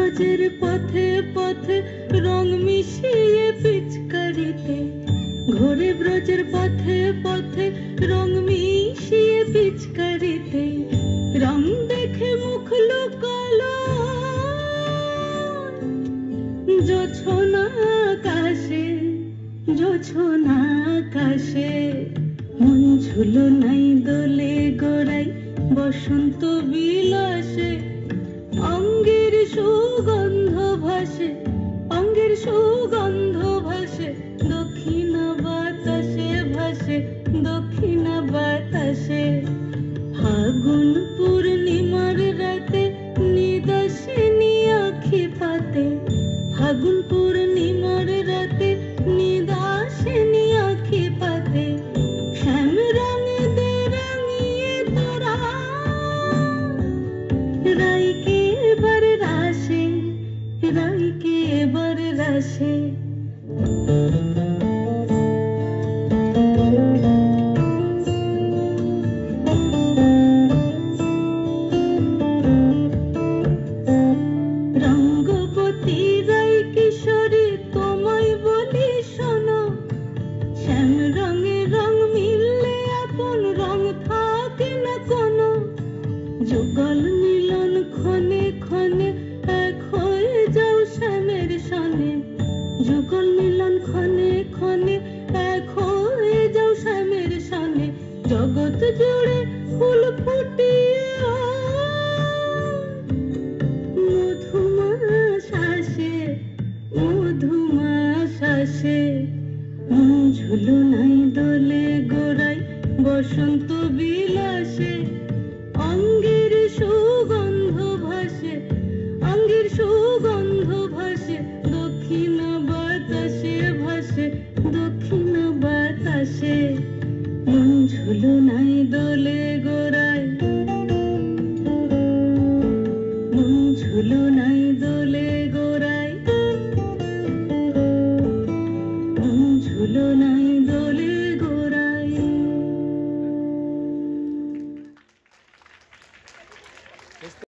ব্রজের পথে পথে রং মিশিয়ে পিচকারিতে, ঘোরে ব্রজের পথে পথে রং মিশিয়ে পিচকারিতে, রং দেখে মুখ লুকালো জোছনা আকাশে, জোছনা আকাশে। মন ঝুলো নাই দোলে গোড়াই বসন্ত বিলাসে, অঙ্গের সুগন্ধ ভাসে, অঙ্গের সুগন্ধ ভাসে, দক্ষিণ বাতাসে ভাসে, দক্ষিণ বাতাসে। ফাগুন পূর্ণিমার রাতে নিদাসিনী আখি পাতে, ফাগুন পূর্ণিমার রাতে নিদাসিনী আখি পাতে, শ্যাম রঙে দে রাঙিয়ে তোরা রাইকে এবার রাশে, রাইকে এবার রাশে। রঙ্গবতী রাই কিশোরী তোমায় বলি শোনো, শ্যাম রঙে রং মিললে আপন রং থাকে না কোনো, যুগল মিলন ক্ষণে ক্ষণে এক হয়ে যাও শ্যামের সনে, যুগল মিলন ক্ষণে ক্ষণে এক হয়ে যাও শ্যামের সনে। জগৎ জুড়ে ফুল ফুটিয়ে মধুমাশাসে, মধুমাশাসে। মন ঝুলো নাই দোলে গোড়াই বসন্ত বিলাসে, অঙ্গের সুগন্ধ ভাসে, অঙ্গের সুগন্ধ ভাসে, দক্ষিণ বাতাসে ভাসে, দক্ষিণ বাতাসে। মন ঝুলো নাই দোলে গোড়াই